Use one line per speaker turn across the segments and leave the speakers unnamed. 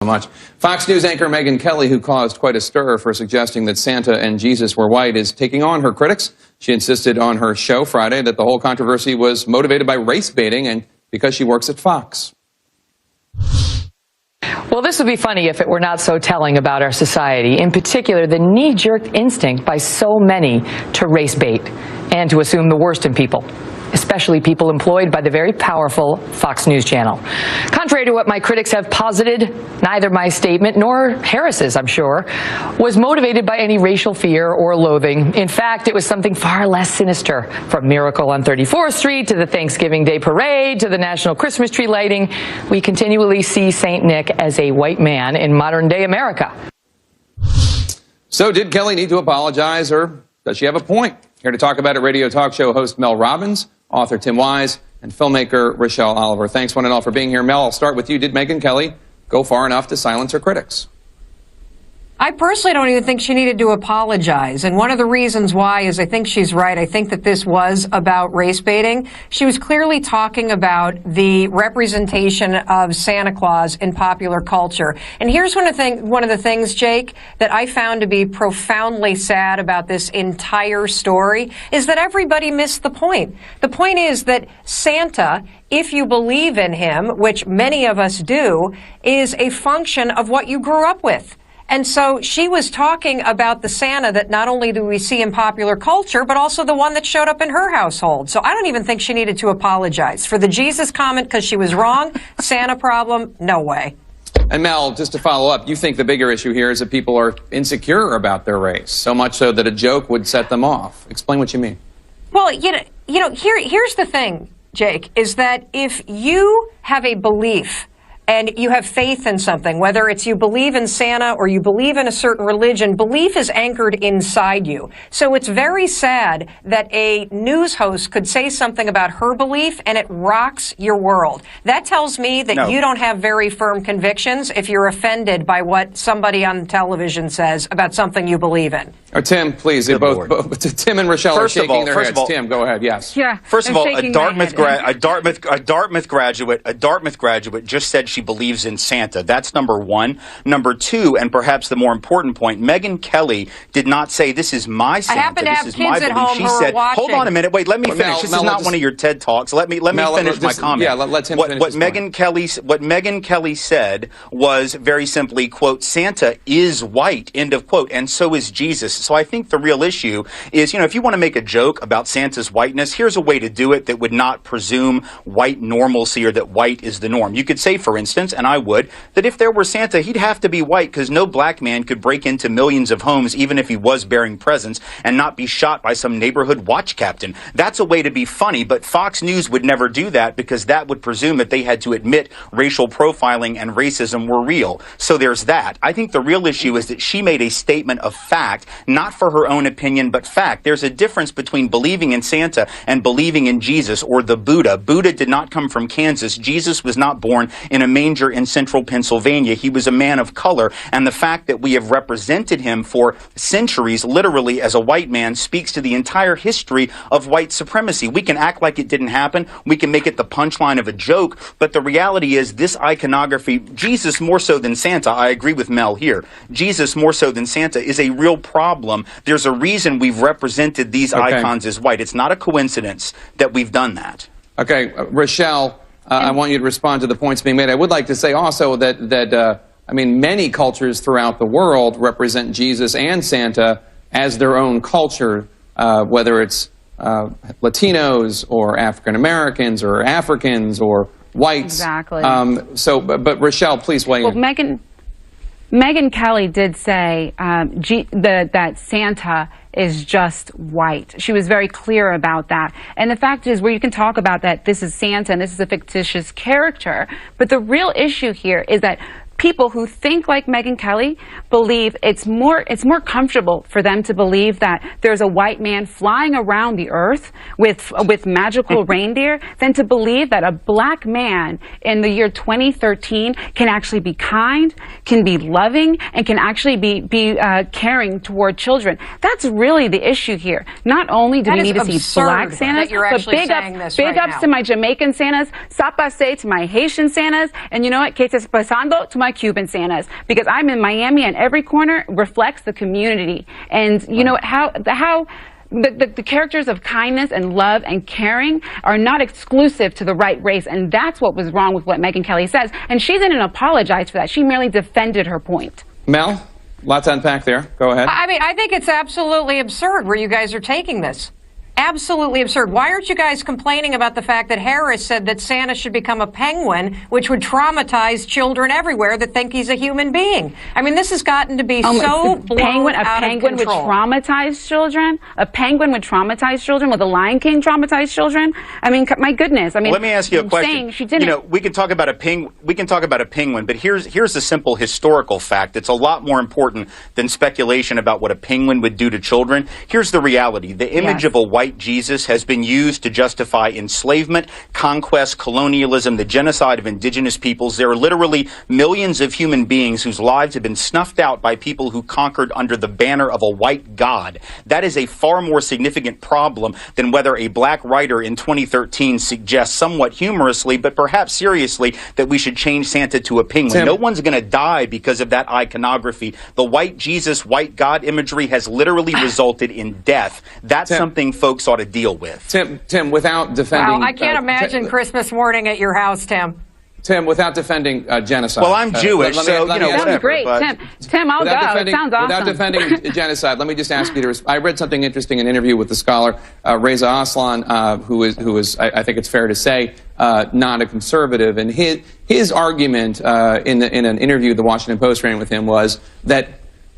Much. Fox News anchor Megyn Kelly, who caused quite a stir for suggesting that Santa and Jesus were white, is taking on her critics. She insisted on her show Friday that the whole controversy was motivated by race baiting and because she works at Fox.
Well, this would be funny if it were not so telling about our society, in particular the knee-jerk instinct by so many to race bait and to assume the worst in people, especially people employed by the very powerful Fox News channel. Contrary to what my critics have posited, neither my statement nor Harris's, I'm sure, was motivated by any racial fear or loathing. In fact, it was something far less sinister. From Miracle on 34th Street to the Thanksgiving Day Parade to the National Christmas Tree lighting, we continually see St. Nick as a white man in modern-day America.
So did Kelly need to apologize, or does she have a point? Here to talk about it, radio talk show host Mel Robbins, author Tim Wise, and filmmaker Rochelle Oliver. Thanks one and all for being here. Mel, I'll start with you. Did Megyn Kelly go far enough to silence her critics?
I personally don't even think she needed to apologize. And one of the reasons why is I think she's right. I think that this was about race baiting. She was clearly talking about the representation of Santa Claus in popular culture. And here's one of the things, Jake, that I found to be profoundly sad about this entire story is that everybody missed the point. The point is that Santa, if you believe in him, which many of us do, is a function of what you grew up with. And so she was talking about the Santa that not only do we see in popular culture, but also the one that showed up in her household. So I don't even think she needed to apologize. For the Jesus comment, because she was wrong, Santa problem, no way.
And Mel, just to follow up, you think the bigger issue here is that people are insecure about their race, so much so that a joke would set them off. Explain what you mean.
Well, here's the thing, Jake, is that if you have a belief and you have faith in something, whether it's you believe in Santa or you believe in a certain religion, belief is anchored inside you. So it's very sad that a news host could say something about her belief and it rocks your world. That tells me that you don't have very firm convictions if you're offended by what somebody on television says about something you believe in.
Tim, please, both Tim and Rochelle are shaking their heads. Tim, go ahead. Yes.
Yeah.
First of all, a Dartmouth graduate just said she believes in Santa. That's number one. Number two, and perhaps the more important point, Megyn Kelly did not say this is my Santa.
I happen to have
this is
kids
my
at
belief.
home
She
who
said,
are watching.
"Hold on a minute. Wait, let me finish. This is not one of your TED talks. Let me finish my comment.
Yeah, let Tim finish.
What Megyn Kelly said was very simply, quote, Santa is white, end of quote, and so is Jesus. So I think the real issue is, if you want to make a joke about Santa's whiteness, here's a way to do it that would not presume white normalcy or that white is the norm. You could say, for instance, and I would, that if there were Santa, he'd have to be white because no black man could break into millions of homes, even if he was bearing presents, and not be shot by some neighborhood watch captain. That's a way to be funny, but Fox News would never do that because that would presume that they had to admit racial profiling and racism were real. So there's that. I think the real issue is that she made a statement of fact, not for her own opinion, but fact. There's a difference between believing in Santa and believing in Jesus or the Buddha. Buddha did not come from Kansas. Jesus was not born in a manger in central Pennsylvania. He was a man of color, and the fact that we have represented him for centuries, literally as a white man, speaks to the entire history of white supremacy. We can act like it didn't happen. We can make it the punchline of a joke, but the reality is this iconography, Jesus more so than Santa, I agree with Mel here, Jesus more so than Santa is a real problem. There's a reason we've represented these icons as white. It's not a coincidence that we've done that.
Okay, Rochelle, I want you to respond to the points being made. I would like to say also that many cultures throughout the world represent Jesus and Santa as their own culture, whether it's Latinos or African Americans or Africans or whites.
Exactly.
But Rochelle, please weigh in.
Well, Megyn Kelly did say that Santa is just white. She was very clear about that. And the fact is, where you can talk about that this is Santa and this is a fictitious character, but the real issue here is that people who think like Megyn Kelly believe it's more comfortable for them to believe that there's a white man flying around the earth with magical reindeer than to believe that a black man in the year 2013 can actually be kind, can be loving, and can actually be caring toward children. That's really the issue here. Not only do we need to see black Santas, but big ups to my Jamaican Santas, sapase to my Haitian Santas, and you know what, que te pasando to my my Cuban Santas because I'm in Miami and every corner reflects the community. And you know how the characters of kindness and love and caring are not exclusive to the right race, and that's what was wrong with what Megyn Kelly says. And she didn't apologize for that. She merely defended her point.
Mel, lots to unpack there. Go ahead.
I mean, I think it's absolutely absurd where you guys are taking this. Absolutely absurd. Why aren't you guys complaining about the fact that Harris said that Santa should become a penguin, which would traumatize children everywhere that think he's a human being? I mean, this has gotten to be so blown out of control. A penguin would traumatize children? A penguin would traumatize children? Will the Lion King traumatize children? I mean, my goodness. I mean,
let me ask you a question.
She didn't.
You know, we can talk about a penguin, but here's a simple historical fact. It's a lot more important than speculation about what a penguin would do to children. Here's the reality. The image of a white Jesus has been used to justify enslavement, conquest, colonialism, the genocide of indigenous peoples. There are literally millions of human beings whose lives have been snuffed out by people who conquered under the banner of a white god. That is a far more significant problem than whether a black writer in 2013 suggests somewhat humorously, but perhaps seriously, that we should change Santa to a penguin.
Tim,
no one's going to die because of that iconography. The white Jesus, white God imagery has literally resulted in death. That's something folks ought to deal with.
Tim, without defending...
Wow, I can't imagine Christmas morning at your house, Tim.
Tim, without defending genocide...
Well, I'm Jewish, so, you know, whatever.
Sounds great. Tim, I'll go. It sounds awesome.
Without defending genocide, let me just ask you to... I read something interesting in an interview with the scholar, Reza Aslan, who is, I think it's fair to say, not a conservative. And his argument in an interview the Washington Post ran with him was that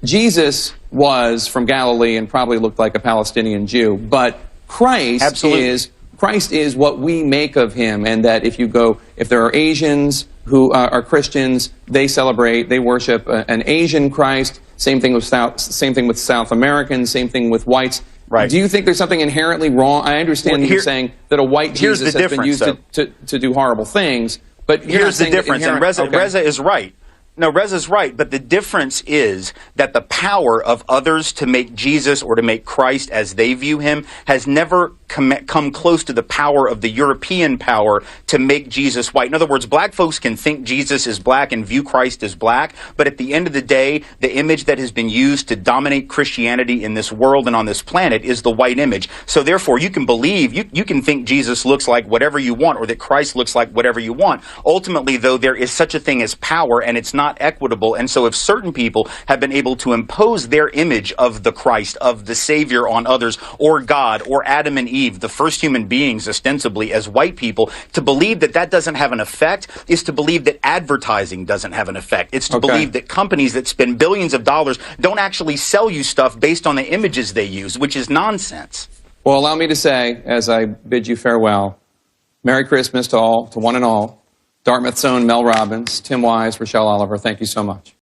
Jesus was from Galilee and probably looked like a Palestinian Jew, but Christ is what we make of him, and that if there are Asians who are Christians, they worship an Asian Christ. Same thing with South Americans. Same thing with whites.
Right.
Do you think there's something inherently wrong? I understand you're saying that a white Jesus has been used to do horrible things, but
here's the difference. And Reza is right. No, Reza's right, but the difference is that the power of others to make Jesus or to make Christ as they view him has never come close to the power of the European power to make Jesus white. In other words, black folks can think Jesus is black and view Christ as black, but at the end of the day, the image that has been used to dominate Christianity in this world and on this planet is the white image. So therefore, you can believe, you can think Jesus looks like whatever you want or that Christ looks like whatever you want. Ultimately, though, there is such a thing as power, and it's not equitable. And so if certain people have been able to impose their image of the Christ, of the Savior on others, or God, or Adam and Eve, the first human beings ostensibly as white people, to believe that that doesn't have an effect is to believe that advertising doesn't have an effect. It's to believe that companies that spend billions of dollars don't actually sell you stuff based on the images they use, which is nonsense.
Well, allow me to say, as I bid you farewell, Merry Christmas to one and all. Dartmouth's own Mel Robbins, Tim Wise, Rochelle Oliver, thank you so much.